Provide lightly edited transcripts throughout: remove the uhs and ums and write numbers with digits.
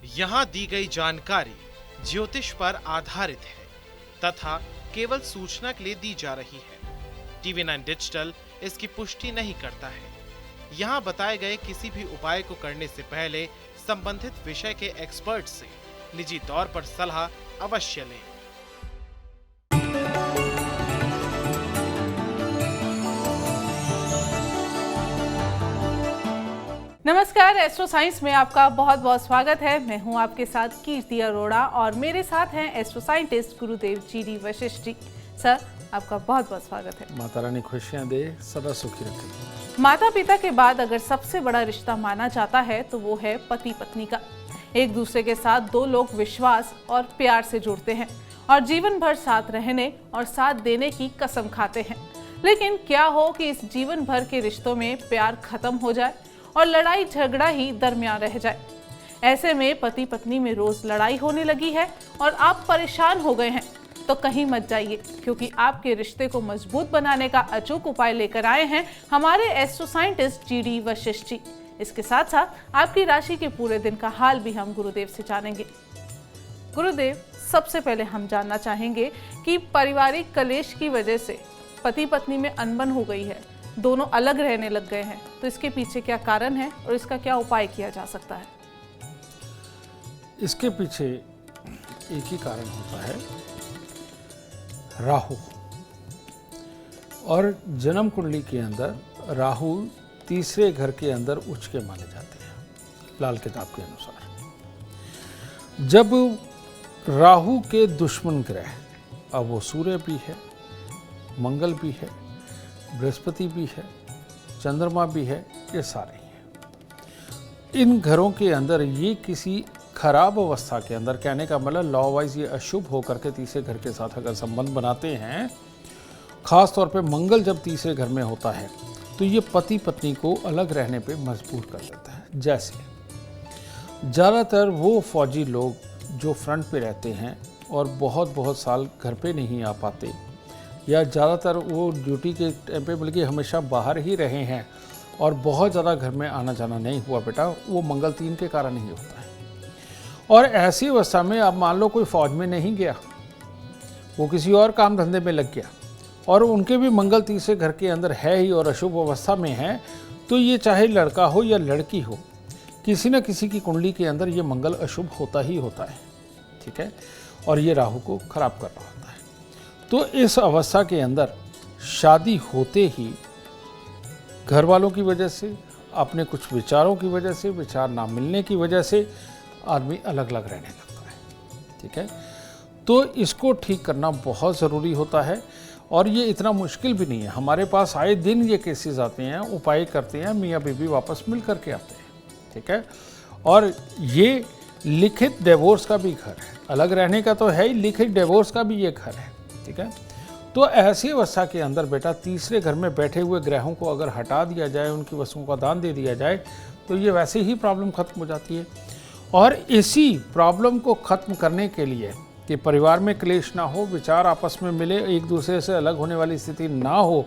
यहाँ दी गई जानकारी ज्योतिष पर आधारित है तथा केवल सूचना के लिए दी जा रही है। TV9 डिजिटल इसकी पुष्टि नहीं करता है। यहाँ बताए गए किसी भी उपाय को करने से पहले संबंधित विषय के एक्सपर्ट से निजी तौर पर सलाह अवश्य लें। नमस्कार, एस्ट्रो साइंस में आपका बहुत बहुत स्वागत है। मैं हूं आपके साथ कीर्ति अरोड़ा और मेरे साथ हैं एस्ट्रो साइंटिस्ट गुरुदेव जी वशिष्ठ जी। सर, आपका बहुत बहुत स्वागत है। माता रानी खुशियां दे, सदा सुखी रखे। माता पिता के बाद अगर सबसे बड़ा रिश्ता माना जाता है तो वो है पति पत्नी का। एक दूसरे के साथ दो लोग विश्वास और प्यार से जुड़ते हैं और जीवन भर साथ रहने और साथ देने की कसम खाते हैं। लेकिन क्या हो कि इस जीवन भर के रिश्तों में प्यार खत्म हो जाए और लड़ाई झगड़ा ही दरमियान रह जाए। ऐसे में पति पत्नी में रोज लड़ाई होने लगी है और आप परेशान हो गए हैं, तो कहीं मत जाइए, क्योंकि आपके रिश्ते को मजबूत बनाने का अचूक उपाय लेकर आए हैं हमारे astro scientist GD Vashishtha ji. इसके साथ साथ आपकी राशि के पूरे दिन का हाल भी हम गुरुदेव से जानेंगे। गुरुदेव, सबसे पहले हम जानना चाहेंगे कि पारिवारिक कलेश की वजह से पति पत्नी में अनबन हो गई है, दोनों अलग रहने लग गए हैं, तो इसके पीछे क्या कारण है और इसका क्या उपाय किया जा सकता है? इसके पीछे एक ही कारण होता है, राहु। और जन्म कुंडली के अंदर राहु तीसरे घर के अंदर उच्च के माने जाते हैं, लाल किताब के अनुसार। जब राहु के दुश्मन ग्रह, अब वो सूर्य भी है, मंगल भी है, बृहस्पति भी है, चंद्रमा भी है, ये सारे ही हैं। इन घरों के अंदर ये किसी खराब अवस्था के अंदर, कहने का मतलब लॉ वाइज ये अशुभ होकर के तीसरे घर के साथ अगर संबंध बनाते हैं, खास तौर पे मंगल जब तीसरे घर में होता है तो ये पति पत्नी को अलग रहने पे मजबूर कर देता है। जैसे ज़्यादातर वो फौजी लोग जो फ्रंट पे रहते हैं और बहुत साल घर पे नहीं आ पाते, या ज़्यादातर वो ड्यूटी के टाइम पे बल्कि हमेशा बाहर ही रहे हैं और बहुत ज़्यादा घर में आना जाना नहीं हुआ बेटा, वो मंगल 3 के कारण ही होता है। और ऐसी अवस्था में अब मान लो कोई फौज में नहीं गया, वो किसी और काम धंधे में लग गया और उनके भी मंगल तीसरे घर के अंदर है ही और अशुभ अवस्था में है, तो ये चाहे लड़का हो या लड़की हो, किसी न किसी की कुंडली के अंदर ये मंगल अशुभ होता ही होता है, ठीक है। और ये राहु को खराब कर रहा होता है। तो इस अवस्था के अंदर शादी होते ही घर वालों की वजह से, अपने कुछ विचारों की वजह से, विचार ना मिलने की वजह से आदमी अलग अलग रहने लगता है, ठीक है। तो इसको ठीक करना बहुत ज़रूरी होता है और ये इतना मुश्किल भी नहीं है। हमारे पास आए दिन ये केसेस आते हैं, उपाय करते हैं, मियाँ बीवी वापस मिल करके आते हैं, ठीक है। और ये लिखित डिवोर्स का भी घर है, अलग रहने का तो है ही, लिखित डिवोर्स का भी ये घर है, ठीक है। तो ऐसी अवस्था के अंदर बेटा तीसरे घर में बैठे हुए ग्रहों को अगर हटा दिया जाए, उनकी वस्तुओं का दान दे दिया जाए, तो ये वैसे ही प्रॉब्लम खत्म हो जाती है। और इसी प्रॉब्लम को खत्म करने के लिए कि परिवार में क्लेश ना हो, विचार आपस में मिले, एक दूसरे से अलग होने वाली स्थिति ना हो,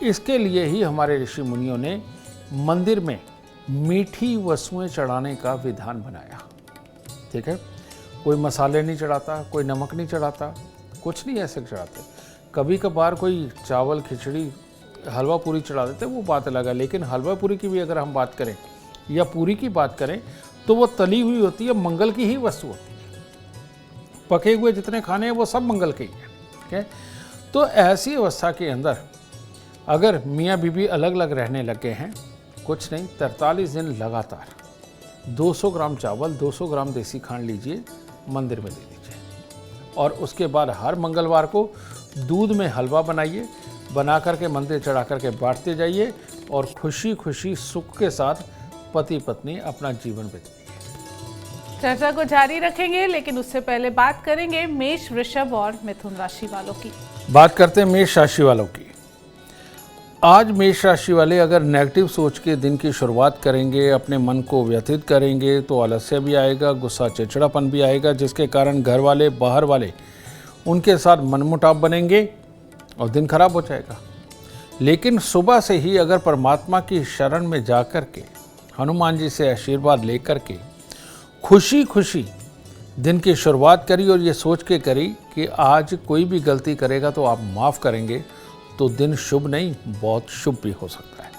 इसके लिए ही हमारे ऋषि मुनियों ने मंदिर में मीठी वस्तुएं चढ़ाने का विधान बनाया, ठीक है। कोई मसाले नहीं चढ़ाता, कोई नमक नहीं चढ़ाता, कुछ नहीं ऐसे चढ़ाते। कभी कभार कोई चावल, खिचड़ी, हलवा पूरी चढ़ा देते, वो बात अलग है। लेकिन हलवा पूरी की भी अगर हम बात करें या पूरी की बात करें तो वो तली हुई होती है, मंगल की ही वस्तु होती है। पके हुए जितने खाने हैं वो सब मंगल के ही हैं, ठीक है। तो ऐसी अवस्था के अंदर अगर मियाँ बीवी अलग अलग रहने लग गए हैं, कुछ नहीं, 43 दिन लगातार 200 ग्राम चावल, 200 ग्राम देसी खांड लीजिए, मंदिर में दे दीजिए। और उसके बाद हर मंगलवार को दूध में हलवा बनाइए, बना करके मंदिर चढ़ा करके बांटते जाइए और खुशी खुशी सुख के साथ पति पत्नी अपना जीवन बिताइए। चर्चा को जारी रखेंगे, लेकिन उससे पहले बात करेंगे मेष, वृषभ और मिथुन राशि वालों की। बात करते हैं मेष राशि वालों की। आज मेष राशि वाले अगर नेगेटिव सोच के दिन की शुरुआत करेंगे, अपने मन को व्यथित करेंगे, तो आलस्य भी आएगा, गुस्सा चिड़चिड़ापन भी आएगा, जिसके कारण घर वाले, बाहर वाले, उनके साथ मनमुटाव बनेंगे और दिन खराब हो जाएगा। लेकिन सुबह से ही अगर परमात्मा की शरण में जा कर के, हनुमान जी से आशीर्वाद लेकर के खुशी खुशी दिन की शुरुआत करी और ये सोच के करी कि आज कोई भी गलती करेगा तो आप माफ़ करेंगे, तो दिन शुभ नहीं बहुत शुभ भी हो सकता है।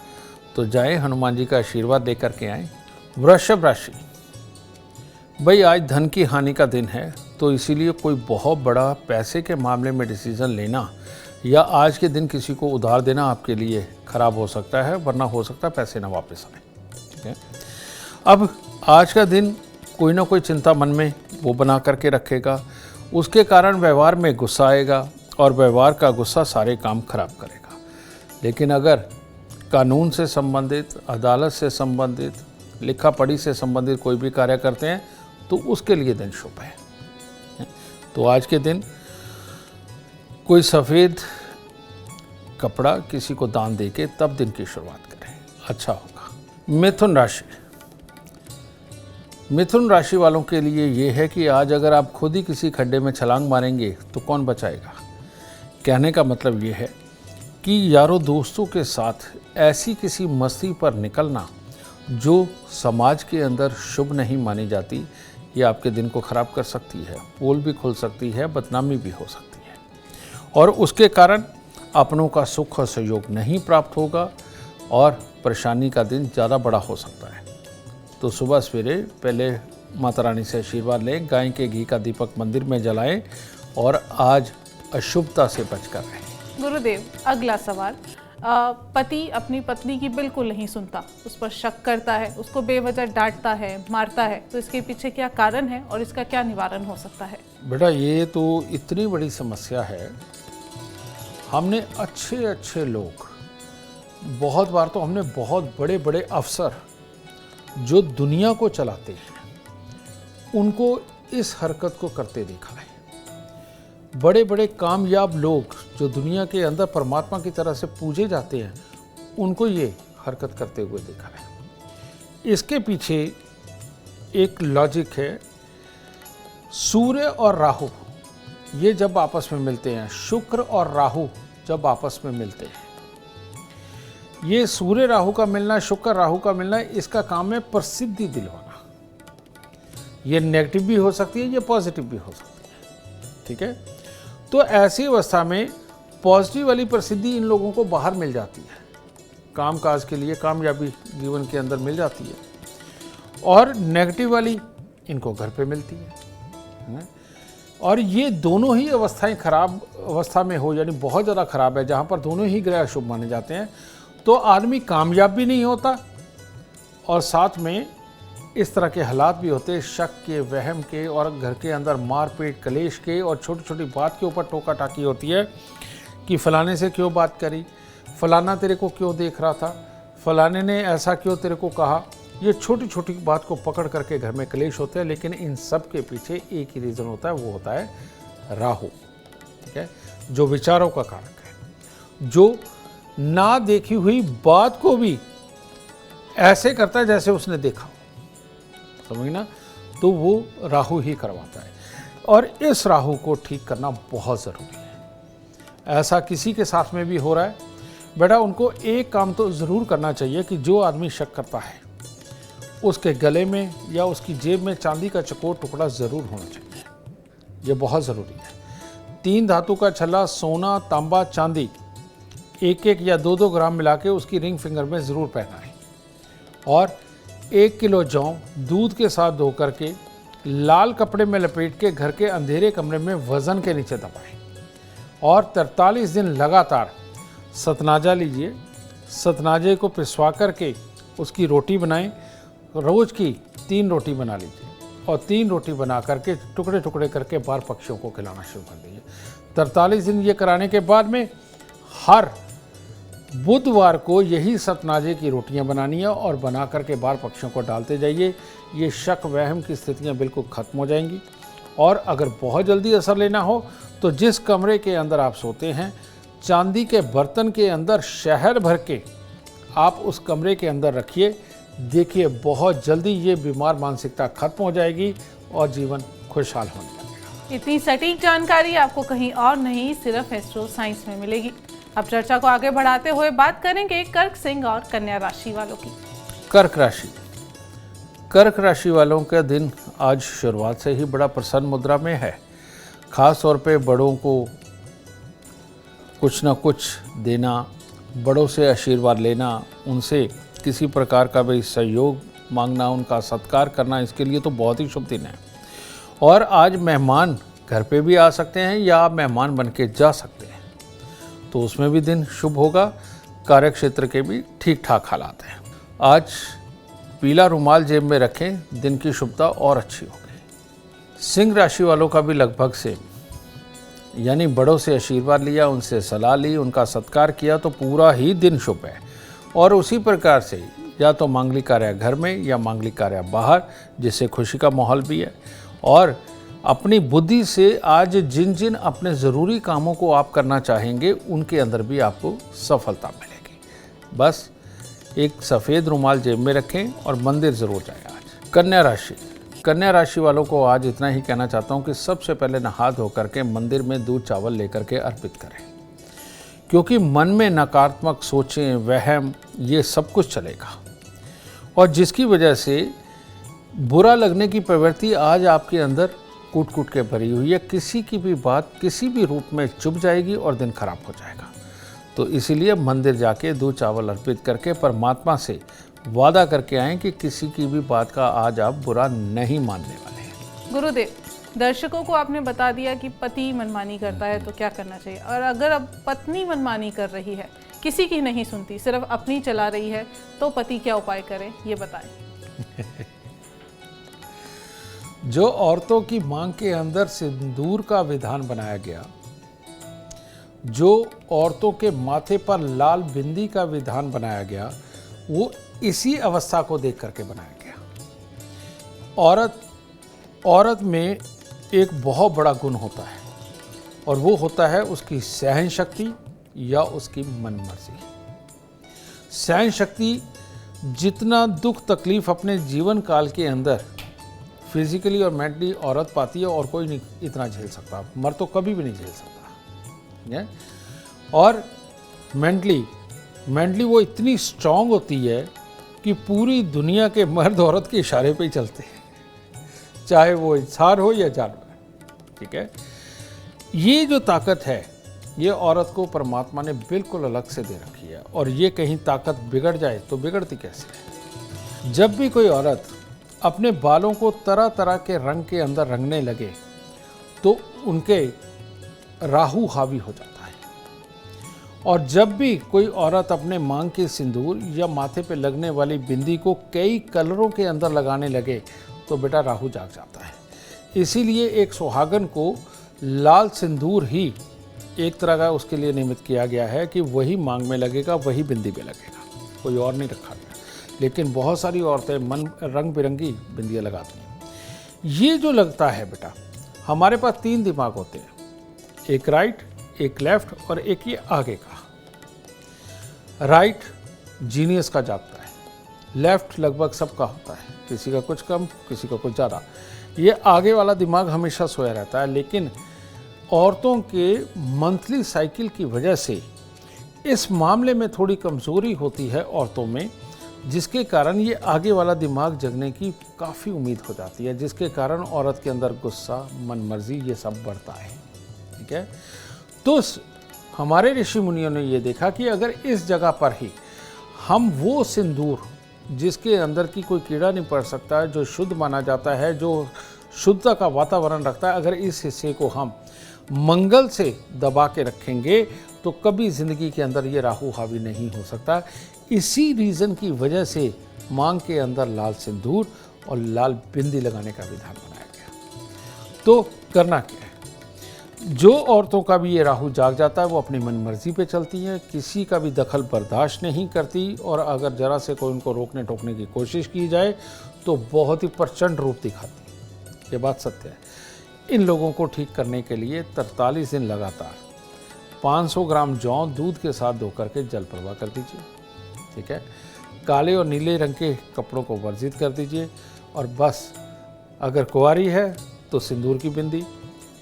तो जाएं हनुमान जी का आशीर्वाद लेकर के आएँ। वृषभ राशि, भाई आज धन की हानि का दिन है, तो इसीलिए कोई बहुत बड़ा पैसे के मामले में डिसीजन लेना या आज के दिन किसी को उधार देना आपके लिए खराब हो सकता है, वरना हो सकता है पैसे ना वापस आए। ठीक है, अब आज का दिन कोई ना कोई चिंता मन में वो बना करके रखेगा, उसके कारण व्यवहार में गुस्सा आएगा और व्यवहार का गुस्सा सारे काम खराब करेगा। लेकिन अगर कानून से संबंधित, अदालत से संबंधित, लिखा पढ़ी से संबंधित कोई भी कार्य करते हैं तो उसके लिए दिन शुभ है। तो आज के दिन कोई सफ़ेद कपड़ा किसी को दान देके तब दिन की शुरुआत करें, अच्छा होगा। मिथुन राशि, मिथुन राशि वालों के लिए ये है कि आज अगर आप खुद ही किसी खड्डे में छलांग मारेंगे तो कौन बचाएगा। कहने का मतलब ये है कि यारों दोस्तों के साथ ऐसी किसी मस्ती पर निकलना जो समाज के अंदर शुभ नहीं मानी जाती, ये आपके दिन को ख़राब कर सकती है, पोल भी खुल सकती है, बदनामी भी हो सकती है और उसके कारण अपनों का सुख और सहयोग नहीं प्राप्त होगा और परेशानी का दिन ज़्यादा बड़ा हो सकता है। तो सुबह सवेरे पहले माता रानी से आशीर्वाद लें, गाय के घी का दीपक मंदिर में जलाएं और आज अशुभता से बचकर रहें। गुरुदेव, अगला सवाल, पति अपनी पत्नी की बिल्कुल नहीं सुनता, उस पर शक करता है, उसको बेवजह डांटता है, मारता है, तो इसके पीछे क्या कारण है और इसका क्या निवारण हो सकता है? बेटा ये तो इतनी बड़ी समस्या है। हमने अच्छे अच्छे लोग, बहुत बार तो हमने बहुत बड़े बड़े अफसर जो दुनिया को चलाते हैं उनको इस हरकत को करते देखा है। बड़े बड़े कामयाब लोग जो दुनिया के अंदर परमात्मा की तरह से पूजे जाते हैं उनको ये हरकत करते हुए देखा है। इसके पीछे एक लॉजिक है। सूर्य और राहु ये जब आपस में मिलते हैं, शुक्र और राहु जब आपस में मिलते हैं, ये सूर्य राहु का मिलना, शुक्र राहु का मिलना, इसका काम है प्रसिद्धि दिलवाना। ये नेगेटिव भी हो सकती है, ये पॉजिटिव भी हो सकती है। ठीक है, तो ऐसी अवस्था में पॉजिटिव वाली प्रसिद्धि इन लोगों को बाहर मिल जाती है, काम काज के लिए कामयाबी जीवन के अंदर मिल जाती है, और नेगेटिव वाली इनको घर पे मिलती है। और ये दोनों ही अवस्थाएं खराब अवस्था में हो, यानी बहुत ज़्यादा खराब है, जहाँ पर दोनों ही ग्रह शुभ माने जाते हैं, तो आदमी कामयाब भी नहीं होता और साथ में इस तरह के हालात भी होते हैं, शक के, वहम के, और घर के अंदर मारपीट, कलेश के, और छोटी छोटी बात के ऊपर टोका टाकी होती है कि फलाने से क्यों बात करी, फलाना तेरे को क्यों देख रहा था, फलाने ने ऐसा क्यों तेरे को कहा। ये छोटी छोटी बात को पकड़ करके घर में कलेश होते हैं, लेकिन इन सब के पीछे एक ही रीज़न होता है, वो होता है राहु। ठीक है, जो विचारों का कारक है, जो ना देखी हुई बात को भी ऐसे करता है जैसे उसने देखा, समझना, तो वो राहु ही करवाता है। और इस राहु को ठीक करना बहुत ज़रूरी है। ऐसा किसी के साथ में भी हो रहा है, बेटा उनको एक काम तो ज़रूर करना चाहिए कि जो आदमी शक करता है उसके गले में या उसकी जेब में चांदी का चकोर टुकड़ा ज़रूर होना चाहिए। ये बहुत ज़रूरी है। 3 धातु का छल्ला, सोना, तांबा, चांदी, 1-1 या 2-2 ग्राम मिला के उसकी रिंग फिंगर में ज़रूर पहनाएं, और 1 किलो जौ दूध के साथ धो करके लाल कपड़े में लपेट के घर के अंधेरे कमरे में वज़न के नीचे दबाएं, और 43 दिन लगातार सतनाजा लीजिए। सतनाजे को पिसवा करके उसकी रोटी बनाएं, रोज़ की 3 रोटी बना लीजिए, और 3 रोटी बना करके टुकड़े टुकड़े करके बाहर पक्षियों को खिलाना शुरू कर दीजिए। 43 दिन ये कराने के बाद में हर बुधवार को यही सतनाजे की रोटियां बनानी है और बना करके बाहर पक्षियों को डालते जाइए। ये शक वहम की स्थितियां बिल्कुल ख़त्म हो जाएंगी। और अगर बहुत जल्दी असर लेना हो तो जिस कमरे के अंदर आप सोते हैं, चांदी के बर्तन के अंदर शहद भर के आप उस कमरे के अंदर रखिए। देखिए बहुत जल्दी ये बीमार मानसिकता खत्म हो जाएगी और जीवन खुशहाल होने लगेगा। इतनी सटीक जानकारी आपको कहीं और नहीं, सिर्फ एस्ट्रो साइंस में मिलेगी। अब चर्चा को आगे बढ़ाते हुए बात करेंगे कर्क, सिंह और कन्या राशि वालों की। कर्क राशि, कर्क राशि वालों का दिन आज शुरुआत से ही बड़ा प्रसन्न मुद्रा में है। खास तौर पे बड़ों को कुछ ना कुछ देना, बड़ों से आशीर्वाद लेना, उनसे किसी प्रकार का भी सहयोग मांगना, उनका सत्कार करना, इसके लिए तो बहुत ही शुभ दिन है। और आज मेहमान घर पे भी आ सकते हैं या मेहमान बन के जा सकते हैं, तो उसमें भी दिन शुभ होगा। कार्य क्षेत्र के भी ठीक ठाक हालात हैं। आज पीला रुमाल जेब में रखें, दिन की शुभता और अच्छी होगी। सिंह राशि वालों का भी लगभग सेम, यानी बड़ों से आशीर्वाद लिया, उनसे सलाह ली, उनका सत्कार किया तो पूरा ही दिन शुभ है। और उसी प्रकार से या तो मांगलिक कार्य घर में या मांगलिक कार्य बाहर, जिससे खुशी का माहौल भी है। और अपनी बुद्धि से आज जिन जिन अपने ज़रूरी कामों को आप करना चाहेंगे, उनके अंदर भी आपको सफलता मिलेगी। बस एक सफ़ेद रुमाल जेब में रखें और मंदिर ज़रूर जाएं आज। कन्या राशि वालों को आज इतना ही कहना चाहता हूँ कि सबसे पहले नहा धो करके मंदिर में दूध चावल लेकर के अर्पित करें, क्योंकि मन में नकारात्मक सोचें, वहम, ये सब कुछ चलेगा और जिसकी वजह से बुरा लगने की प्रवृत्ति आज आपके अंदर कूट कूट के भरी हुई है। किसी की भी बात किसी भी रूप में चुभ जाएगी और दिन खराब हो जाएगा। तो इसीलिए मंदिर जाके दूध चावल अर्पित करके परमात्मा से वादा करके आएं कि किसी की भी बात का आज आप बुरा नहीं मानने वाले हैं। गुरुदेव, दर्शकों को आपने बता दिया कि पति मनमानी करता है तो क्या करना चाहिए, और अगर अब पत्नी मनमानी कर रही है, किसी की नहीं सुनती, सिर्फ अपनी चला रही है, तो पति क्या उपाय करे, ये बताएं। जो औरतों की मांग के अंदर सिंदूर का विधान बनाया गया, जो औरतों के माथे पर लाल बिंदी का विधान बनाया गया, वो इसी अवस्था को देख करके बनाया गया। औरत में एक बहुत बड़ा गुण होता है और वो होता है उसकी सहन शक्ति या उसकी मनमर्जी। सहन शक्ति, जितना दुख तकलीफ अपने जीवन काल के अंदर फिजिकली और मेंटली औरत पाती है और कोई नहीं इतना झेल सकता, मर्द तो कभी भी नहीं झेल सकता। और मेंटली वो इतनी स्ट्रांग होती है कि पूरी दुनिया के मर्द औरत के इशारे पे ही चलते हैं, चाहे वो इंसान हो या जानवर। ठीक है, ये जो ताकत है, ये औरत को परमात्मा ने बिल्कुल अलग से दे रखी है। और ये कहीं ताकत बिगड़ जाए तो बिगड़ती कैसे है। जब भी कोई औरत अपने बालों को तरह तरह के रंग के अंदर रंगने लगे तो उनके राहु हावी हो जाता है। और जब भी कोई औरत अपने मांग के सिंदूर या माथे पे लगने वाली बिंदी को कई कलरों के अंदर लगाने लगे तो बेटा राहु जाग जाता है। इसीलिए एक सुहागन को लाल सिंदूर ही एक तरह का उसके लिए निमित्त किया गया है कि वही मांग में लगेगा, वही बिंदी पे लगेगा, कोई और नहीं रखा गया। लेकिन बहुत सारी औरतें मन रंग बिरंगी बिंदियाँ लगाती हैं। ये जो लगता है बेटा, हमारे पास 3 दिमाग होते हैं, एक राइट, एक लेफ्ट और एक ये आगे का। राइट जीनियस का जागता है, लेफ्ट लगभग सबका होता है, किसी का कुछ कम, किसी का कुछ ज़्यादा। ये आगे वाला दिमाग हमेशा सोया रहता है। लेकिन औरतों के मंथली साइकिल की वजह से इस मामले में थोड़ी कमज़ोरी होती है औरतों में, जिसके कारण ये आगे वाला दिमाग जगने की काफ़ी उम्मीद हो जाती है, जिसके कारण औरत के अंदर गुस्सा, मनमर्जी, ये सब बढ़ता है। ठीक है, तो हमारे ऋषि मुनियों ने ये देखा कि अगर इस जगह पर ही हम वो सिंदूर जिसके अंदर की कोई कीड़ा नहीं पड़ सकता है, जो शुद्ध माना जाता है, जो शुद्धता का वातावरण रखता है, अगर इस हिस्से को हम मंगल से दबा के रखेंगे तो कभी ज़िंदगी के अंदर ये राहु हावी नहीं हो सकता। इसी रीज़न की वजह से मांग के अंदर लाल सिंदूर और लाल बिंदी लगाने का विधान बनाया गया। तो करना क्या है, जो औरतों का भी ये राहु जाग जाता है वो अपनी मनमर्जी पे चलती हैं, किसी का भी दखल बर्दाश्त नहीं करती, और अगर ज़रा से कोई उनको रोकने टोकने की कोशिश की जाए तो बहुत ही प्रचंड रूप दिखाती है। ये बात सत्य है। इन लोगों को ठीक करने के लिए 43 दिन लगातार 500 ग्राम जौ दूध के साथ धो करके जल प्रवाह कर दीजिए। ठीक है, काले और नीले रंग के कपड़ों को वर्जित कर दीजिए, और बस अगर कुंवारी है तो सिंदूर की बिंदी,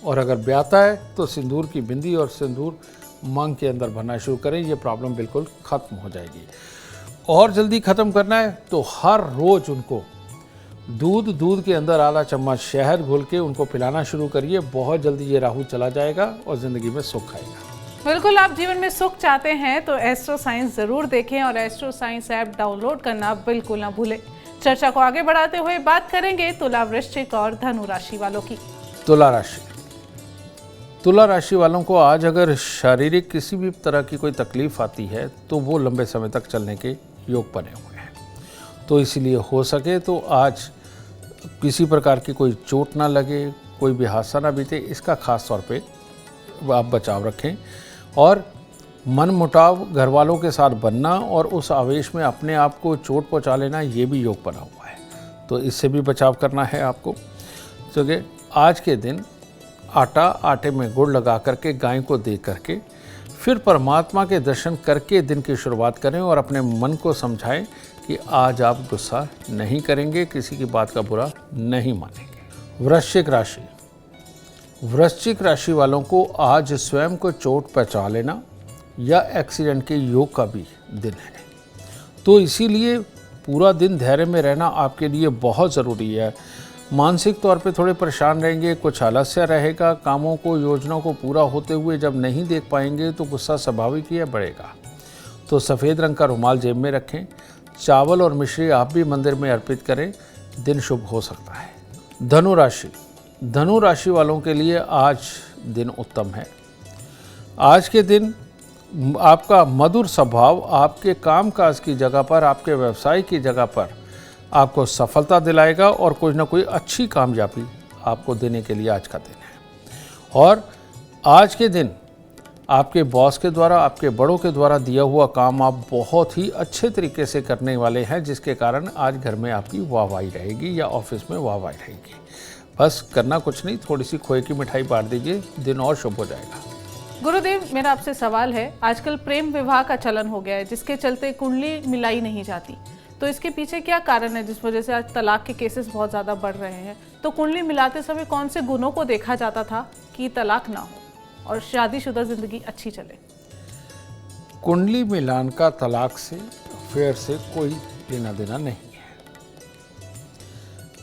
और अगर ब्याता है तो सिंदूर की बिंदी और सिंदूर मांग के अंदर भरना शुरू करें। ये प्रॉब्लम बिल्कुल ख़त्म हो जाएगी। और जल्दी ख़त्म करना है तो हर रोज़ उनको दूध के अंदर आधा चम्मच शहद घोल के उनको पिलाना शुरू करिए। बहुत जल्दी ये राहु चला जाएगा और ज़िंदगी में सुख आएगा। बिल्कुल, आप जीवन में सुख चाहते हैं तो एस्ट्रो साइंस ज़रूर देखें और एस्ट्रो साइंस ऐप डाउनलोड करना बिल्कुल ना भूलें। चर्चा को आगे बढ़ाते हुए बात करेंगे तुला, वृश्चिक और धनु राशि वालों की। तुला राशि वालों को आज अगर शारीरिक किसी भी तरह की कोई तकलीफ आती है तो वो लंबे समय तक चलने के योग बने हुए हैं। तो इसीलिए हो सके तो आज किसी प्रकार की कोई चोट ना लगे, कोई भी हादसा ना बीते, इसका खास तौर पे आप बचाव रखें। और मनमुटाव घर वालों के साथ बनना और उस आवेश में अपने आप को चोट पहुंचा लेना, ये भी योग बना हुआ है, तो इससे भी बचाव करना है आपको। क्योंकि आज के दिन आटे में गुड़ लगा करके गाय को दे करके फिर परमात्मा के दर्शन करके दिन की शुरुआत करें और अपने मन को समझाएं कि आज आप गुस्सा नहीं करेंगे, किसी की बात का बुरा नहीं मानेंगे। वृश्चिक राशि वालों को आज स्वयं को चोट पहुंचा लेना या एक्सीडेंट के योग का भी दिन है, तो इसीलिए पूरा दिन धैर्य में रहना आपके लिए बहुत ज़रूरी है। मानसिक तौर पे थोड़े परेशान रहेंगे, कुछ आलस्य रहेगा, कामों को योजनाओं को पूरा होते हुए जब नहीं देख पाएंगे तो गुस्सा स्वाभाविक ही बढ़ेगा। तो सफ़ेद रंग का रुमाल जेब में रखें, चावल और मिश्री आप भी मंदिर में अर्पित करें, दिन शुभ हो सकता है। धनु राशि वालों के लिए आज दिन उत्तम है। आज के दिन आपका मधुर स्वभाव आपके कामकाज की जगह पर, आपके व्यवसाय की जगह पर आपको सफलता दिलाएगा और कोई ना कोई अच्छी कामयाबी आपको देने के लिए आज का दिन है। और आज के दिन आपके बॉस के द्वारा, आपके बड़ों के द्वारा दिया हुआ काम आप बहुत ही अच्छे तरीके से करने वाले हैं, जिसके कारण आज घर में आपकी वाहवाही रहेगी या ऑफिस में वाहवाही रहेगी। बस करना कुछ नहीं, थोड़ी सी खोए की मिठाई बांट दीजिए, दिन और शुभ हो जाएगा। गुरुदेव, मेरा आपसे सवाल है, आजकल प्रेम विवाह का चलन हो गया है जिसके चलते कुंडली मिलाई नहीं जाती, तो इसके पीछे क्या कारण है जिस वजह से आज तलाक के केसेस बहुत ज़्यादा बढ़ रहे हैं? तो कुंडली मिलाते समय कौन से गुणों को देखा जाता था कि तलाक ना हो और शादीशुदा जिंदगी अच्छी चले? कुंडली मिलान का तलाक से, अफेयर से कोई लेना देना नहीं है।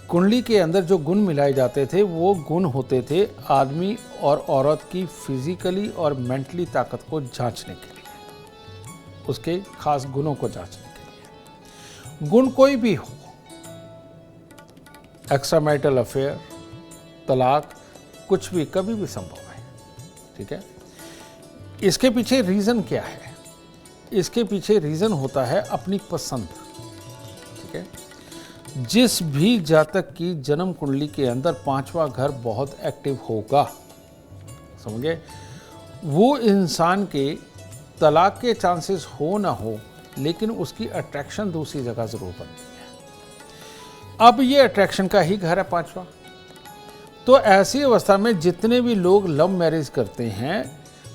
कुंडली के अंदर जो गुण मिलाए जाते थे वो गुण होते थे आदमी और औरत की फिजिकली और मेंटली ताकत को जांचने के लिए, उसके खास गुणों को जांचने के लिए। गुण कोई भी हो, एक्स्ट्रा मैरिटल अफेयर, तलाक, कुछ भी कभी भी संभव है। ठीक है, इसके पीछे रीज़न क्या है? इसके पीछे रीज़न होता है अपनी पसंद। ठीक है, जिस भी जातक की जन्म कुंडली के अंदर 5वां घर बहुत एक्टिव होगा, समझे, वो इंसान के तलाक के चांसेस हो ना हो, लेकिन उसकी अट्रैक्शन दूसरी जगह जरूर बनती है। अब ये अट्रैक्शन का ही घर है 5वां। तो ऐसी अवस्था में जितने भी लोग लव मैरिज करते हैं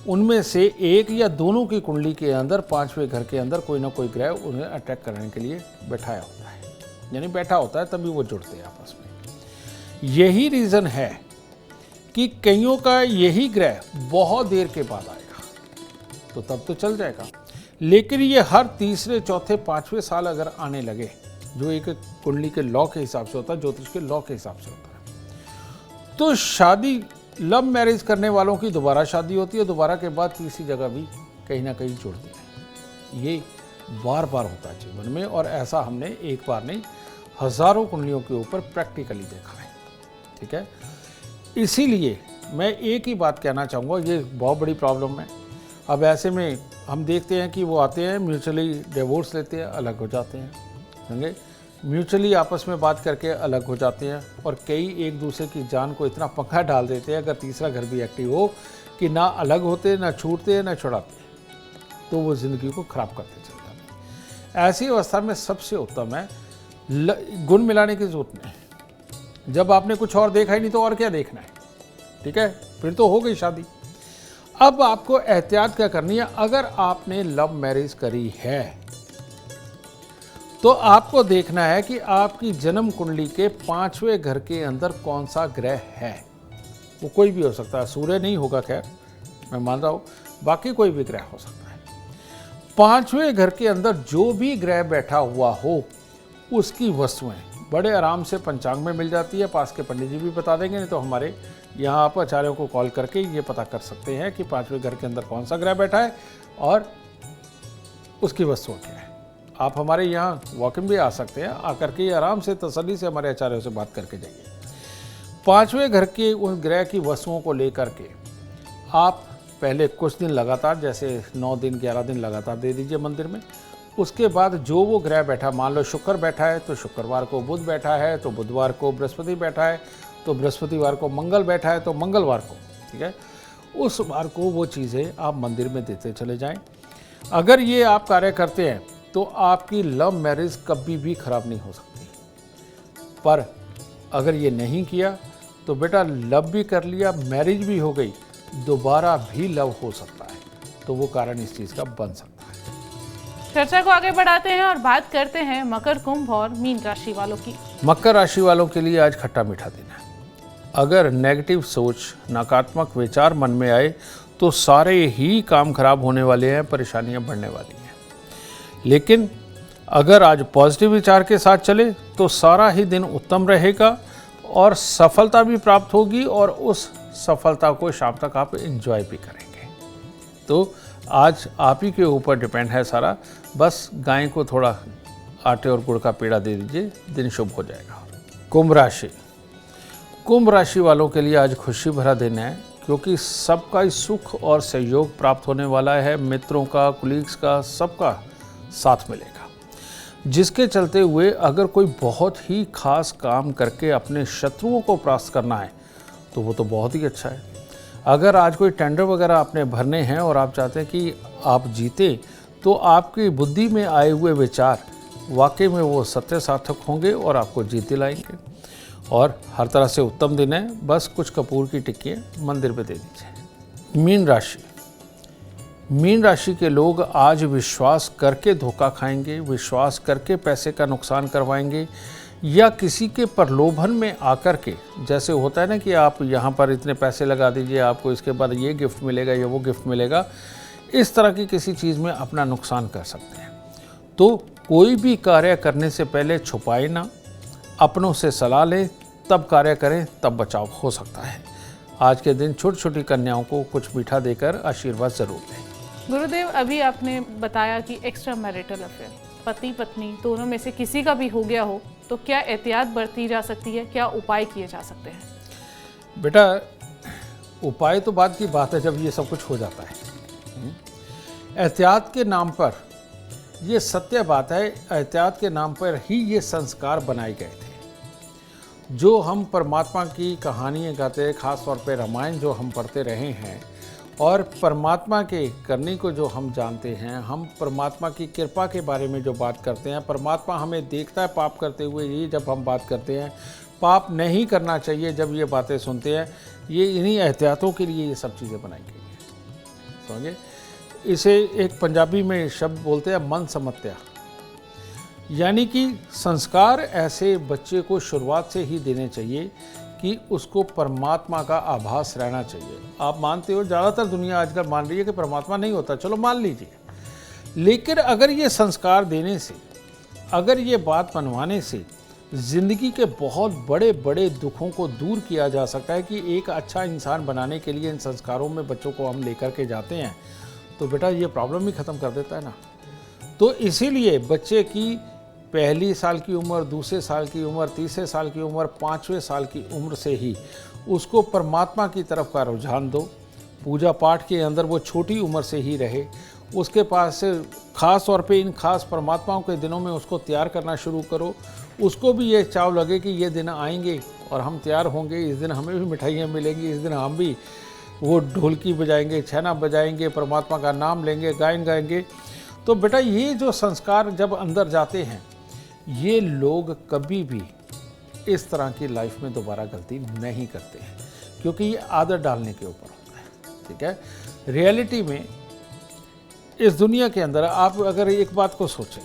उनमें से एक या दोनों की कुंडली के अंदर 5वें घर के अंदर कोई ना कोई ग्रह उन्हें अट्रैक्ट करने के लिए बैठाया होता है, यानी बैठा होता है, तभी वो जुड़ते हैं आपस में। यही रीज़न है कि कईयों का यही ग्रह बहुत देर के बाद आएगा, तो तब तो चल जाएगा, लेकिन ये हर तीसरे, चौथे, 5वें साल अगर आने लगे, जो एक कुंडली के लॉ के हिसाब से होता है, ज्योतिष के लॉ के हिसाब से होता है, तो शादी, लव मैरिज करने वालों की दोबारा शादी होती है, दोबारा के बाद तीसरी जगह भी कहीं ना कहीं जुड़ते हैं। ये बार बार होता है जीवन में, और ऐसा हमने एक बार नहीं, हजारों कुंडलियों के ऊपर प्रैक्टिकली देखा है। ठीक है, इसीलिए मैं एक ही बात कहना चाहूँगा, ये बहुत बड़ी प्रॉब्लम है। अब ऐसे में हम देखते हैं कि वो आते हैं, म्यूचुअली डिवोर्स लेते हैं, अलग हो जाते हैं, समझे, म्यूचुअली आपस में बात करके अलग हो जाते हैं, और कई एक दूसरे की जान को इतना पंखा डाल देते हैं, अगर तीसरा घर भी एक्टिव हो, कि ना अलग होते, ना छूटते, ना छुड़ाते, तो वो ज़िंदगी को खराब करते चले जाते हैं। ऐसी अवस्था में सबसे उत्तम है गुण मिलाने की जरूरत नहीं। जब आपने कुछ और देखा ही नहीं तो और क्या देखना है? ठीक है, फिर तो हो गई शादी। अब आपको एहतियात क्या करनी है? अगर आपने लव मैरिज करी है तो आपको देखना है कि आपकी जन्म कुंडली के 5वें घर के अंदर कौन सा ग्रह है। वो कोई भी हो सकता है, सूर्य नहीं होगा, खैर मैं मान रहा हूं, बाकी कोई भी ग्रह हो सकता है। 5वें घर के अंदर जो भी ग्रह बैठा हुआ हो, उसकी वस्तुएं बड़े आराम से पंचांग में मिल जाती है, पास के पंडित जी भी बता देंगे, नहीं तो हमारे यहाँ आप आचार्यों को कॉल करके ये पता कर सकते हैं कि 5वें घर के अंदर कौन सा ग्रह बैठा है और उसकी वस्तुएं क्या है। आप हमारे यहाँ वॉक इन भी आ सकते हैं, आकर के आराम से तसल्ली से हमारे आचार्यों से बात करके जाइए। 5वें घर के उन ग्रह की वस्तुओं को लेकर के आप पहले कुछ दिन लगातार, जैसे 9 दिन 11 दिन लगातार दे दीजिए मंदिर में। उसके बाद जो वो ग्रह बैठा, मान लो शुक्र बैठा है तो शुक्रवार को बुध बैठा है, तो बुधवार को बृहस्पति बैठा है, तो बृहस्पतिवार को मंगल बैठा है, तो मंगलवार को, ठीक है, उस वार को वो चीज़ें आप मंदिर में देते चले जाएं। अगर ये आप कार्य करते हैं तो आपकी लव मैरिज कभी भी खराब नहीं हो सकती। पर अगर ये नहीं किया तो बेटा लव भी कर लिया, मैरिज भी हो गई, दोबारा भी लव हो सकता है, तो वो कारण इस चीज़ का बन सकता है। चर्चा को आगे बढ़ाते हैं और बात करते हैं मकर, कुंभ और मीन राशि वालों की। मकर राशि वालों के लिए आज खट्टा मीठा दिन है। अगर नेगेटिव सोच, नकारात्मक विचार मन में आए तो सारे ही काम खराब होने वाले हैं, परेशानियां बढ़ने वाली हैं। लेकिन अगर आज पॉजिटिव विचार के साथ चले तो सारा ही दिन उत्तम रहेगा और सफलता भी प्राप्त होगी और उस सफलता को शाम तक आप एंजॉय भी करेंगे। तो आज आप ही के ऊपर डिपेंड है सारा, बस गाय को थोड़ा आटे और गुड़ का पेड़ा दे दीजिए, दिन शुभ हो जाएगा। कुंभ राशि, कुंभ राशि वालों के लिए आज खुशी भरा दिन है, क्योंकि सबका सुख और सहयोग प्राप्त होने वाला है। मित्रों का, कुलीग्स का, सबका साथ मिलेगा, जिसके चलते हुए अगर कोई बहुत ही खास काम करके अपने शत्रुओं को परास्त करना है तो वो तो बहुत ही अच्छा है। अगर आज कोई टेंडर वगैरह आपने भरने हैं और आप चाहते हैं कि आप जीते, तो आपकी बुद्धि में आए हुए विचार वाकई में वो सत्य सार्थक होंगे और आपको जीत दिलाएंगे। और हर तरह से उत्तम दिन है, बस कुछ कपूर की टिक्कियाँ मंदिर में दे दीजिए। मीन राशि, मीन राशि के लोग आज विश्वास करके धोखा खाएंगे, विश्वास करके पैसे का नुकसान करवाएंगे, या किसी के प्रलोभन में आकर के, जैसे होता है ना कि आप यहाँ पर इतने पैसे लगा दीजिए, आपको इसके बाद ये गिफ्ट मिलेगा या वो गिफ्ट मिलेगा, इस तरह की किसी चीज़ में अपना नुकसान कर सकते हैं। तो कोई भी कार्य करने से पहले छुपाए ना, अपनों से सलाह लें, तब कार्य करें, तब बचाव हो सकता है। आज के दिन छोटी छोटी कन्याओं को कुछ मीठा देकर आशीर्वाद जरूर दें। गुरुदेव, अभी आपने बताया कि एक्स्ट्रा मैरिटल अफेयर, पति पत्नी दोनों में से किसी का भी हो गया हो तो क्या एहतियात बरती जा सकती है, क्या उपाय किए जा सकते हैं? बेटा उपाय तो बाद की बात है जब ये सब कुछ हो जाता है। एहतियात के नाम पर, ये सत्य बात है, एहतियात के नाम पर ही ये संस्कार बनाए गए थे। जो हम परमात्मा की कहानियाँ गाते हैं, खास तौर पे रामायण जो हम पढ़ते रहे हैं, और परमात्मा के करने को जो हम जानते हैं, हम परमात्मा की कृपा के बारे में जो बात करते हैं, परमात्मा हमें देखता है पाप करते हुए, ये जब हम बात करते हैं, पाप नहीं करना चाहिए जब ये बातें सुनते हैं, ये इन्हीं एहतियातों के लिए ये सब चीज़ें बनाई गई हैं। समझे? इसे एक पंजाबी में शब्द बोलते हैं मन समत्या, यानी कि संस्कार ऐसे बच्चे को शुरुआत से ही देने चाहिए कि उसको परमात्मा का आभास रहना चाहिए। आप मानते हो, ज़्यादातर दुनिया आजकल मान रही है कि परमात्मा नहीं होता, चलो मान लीजिए, लेकिन अगर ये संस्कार देने से, अगर ये बात मनवाने से ज़िंदगी के बहुत बड़े बड़े दुखों को दूर किया जा सकता है, कि एक अच्छा इंसान बनाने के लिए इन संस्कारों में बच्चों को हम लेकर के जाते हैं, तो बेटा ये प्रॉब्लम ही ख़त्म कर देता है ना। तो इसीलिए बच्चे की पहली साल की उम्र, दूसरे साल की उम्र, तीसरे साल की उम्र, 5वें साल की उम्र से ही उसको परमात्मा की तरफ का रुझान दो। पूजा पाठ के अंदर वो छोटी उम्र से ही रहे, उसके पास से ख़ास तौर पे इन खास परमात्माओं के दिनों में उसको तैयार करना शुरू करो। उसको भी ये चाव लगे कि ये दिन आएंगे और हम तैयार होंगे, इस दिन हमें भी मिठाइयाँ मिलेंगी, इस दिन हम भी वो ढोलकी बजाएंगे, छेना बजाएंगे, परमात्मा का नाम लेंगे, गायन गाएंगे। तो बेटा ये जो संस्कार जब अंदर जाते हैं, ये लोग कभी भी इस तरह की लाइफ में दोबारा गलती नहीं करते हैं, क्योंकि ये आदत डालने के ऊपर होता है। ठीक है, रियलिटी में इस दुनिया के अंदर आप अगर एक बात को सोचें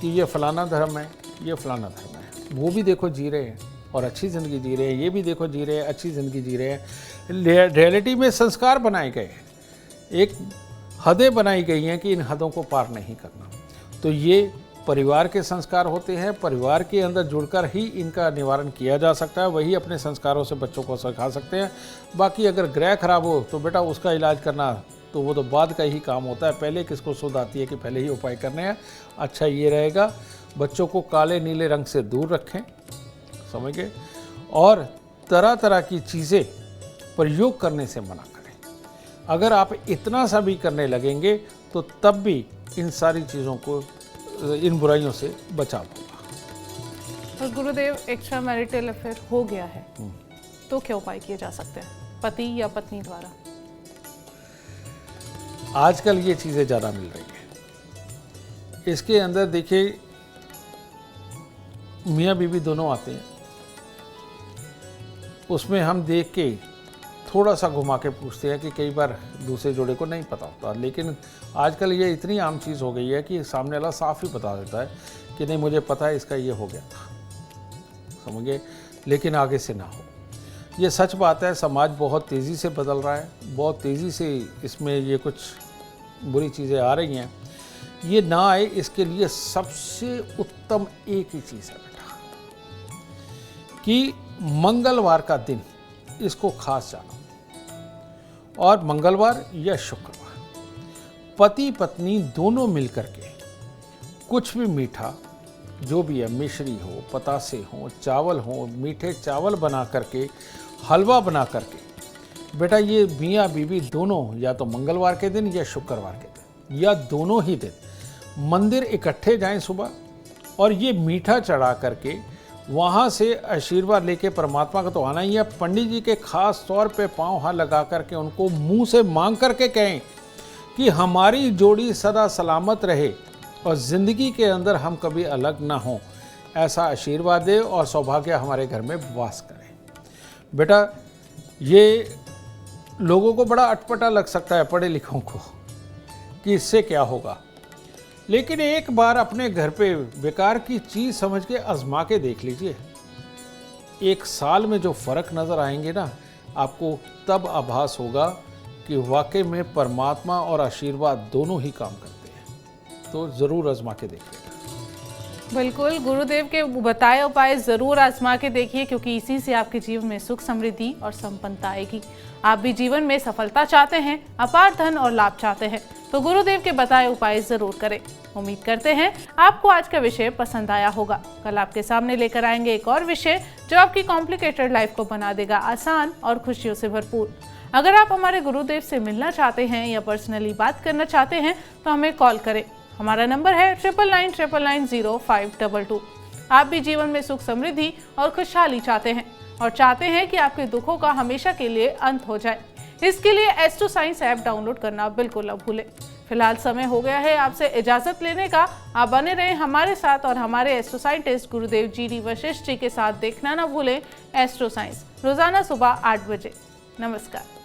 कि ये फलाना धर्म है, ये फलाना धर्म है, वो भी देखो जी रहे हैं और अच्छी ज़िंदगी जी रहे हैं, ये भी देखो जी रहे हैं, अच्छी ज़िंदगी जी रहे हैं। रियलिटी में संस्कार बनाए गए हैं, एक हदें बनाई गई हैं कि इन हदों को पार नहीं करना। तो ये परिवार के संस्कार होते हैं, परिवार के अंदर जुड़कर ही इनका निवारण किया जा सकता है, वही अपने संस्कारों से बच्चों को सिखा सकते हैं। बाकी अगर ग्रह खराब हो तो बेटा उसका इलाज करना तो वो तो बाद का ही काम होता है, पहले किसको सुध आती है कि पहले ही उपाय करने हैं। अच्छा ये रहेगा, बच्चों को काले नीले रंग से दूर रखें, समझ गए, और तरह तरह की चीज़ें प्रयोग करने से मना करें। अगर आप इतना सा भी करने लगेंगे तो तब भी इन सारी चीज़ों को, इन बुराइयों से बचाव होगा। और गुरुदेव एक्स्ट्रा मैरिटल अफेयर हो गया है तो क्या उपाय किए जा सकते हैं पति या पत्नी द्वारा? आजकल ये चीज़ें ज़्यादा मिल रही हैं। इसके अंदर देखिए मियाँ बीवी दोनों आते हैं, उसमें हम देख के थोड़ा सा घुमा के पूछते हैं कि कई बार दूसरे जोड़े को नहीं पता होता, लेकिन आजकल ये इतनी आम चीज़ हो गई है कि सामने वाला साफ ही बता देता है कि नहीं मुझे पता है इसका ये हो गया था, समझिए, लेकिन आगे से ना हो। ये सच बात है, समाज बहुत तेज़ी से बदल रहा है, बहुत तेज़ी से इसमें ये कुछ बुरी चीज़ें आ रही हैं। ये ना आए इसके लिए सबसे उत्तम एक ही चीज़ है बेटा कि मंगलवार का दिन इसको खास जानो, और मंगलवार या शुक्रवार पति पत्नी दोनों मिलकर के कुछ भी मीठा जो भी है, मिश्री हो, पतासे हो, चावल हो, मीठे चावल बना करके, हलवा बना करके, बेटा ये मियाँ बीवी दोनों या तो मंगलवार के दिन या शुक्रवार के दिन या दोनों ही दिन मंदिर इकट्ठे जाएं सुबह, और ये मीठा चढ़ा करके वहाँ से आशीर्वाद लेके, परमात्मा का तो आना ही है, पंडित जी के खास तौर पे पाँव हाथ लगा करके उनको मुंह से मांग करके कहें कि हमारी जोड़ी सदा सलामत रहे और ज़िंदगी के अंदर हम कभी अलग ना हों, ऐसा आशीर्वाद दे और सौभाग्य हमारे घर में वास करें। बेटा ये लोगों को बड़ा अटपटा लग सकता है, पढ़े लिखों को, कि इससे क्या होगा, लेकिन एक बार अपने घर पे बेकार की चीज़ समझ के आजमा के देख लीजिए। एक साल में जो फ़र्क नज़र आएंगे ना, आपको तब आभास होगा कि वाकई में परमात्मा और आशीर्वाद दोनों ही काम करते हैं। तो ज़रूर आजमा के देखिएगा। बिल्कुल, गुरुदेव के बताए उपाय ज़रूर आजमा के देखिए, क्योंकि इसी से आपके जीवन में सुख, समृद्धि और संपन्नता आएगी। आप भी जीवन में सफलता चाहते हैं, अपार धन और लाभ चाहते हैं, तो गुरुदेव के बताए उपाय ज़रूर करें। उम्मीद करते हैं आपको आज का विषय पसंद आया होगा। कल आपके सामने लेकर आएंगे एक और विषय जो आपकी कॉम्प्लिकेटेड लाइफ को बना देगा आसान और खुशियों से भरपूर। अगर आप हमारे गुरुदेव से मिलना चाहते हैं या पर्सनली बात करना चाहते हैं तो हमें कॉल करें। हमारा नंबर है 9999900522। आप भी जीवन में सुख, समृद्धि और खुशहाली चाहते हैं और चाहते हैं कि आपके दुखों का हमेशा के लिए अंत हो जाए। इसके लिए एस्ट्रो साइंस ऐप डाउनलोड करना बिल्कुल न भूलें। फिलहाल समय हो गया है आपसे इजाजत लेने का। आप बने रहें हमारे साथ और हमारे एस्ट्रो साइंटिस्ट गुरुदेव जी वशिष्ठ जी के साथ देखना न भूलें एस्ट्रो साइंस, रोजाना सुबह 8 बजे। नमस्कार।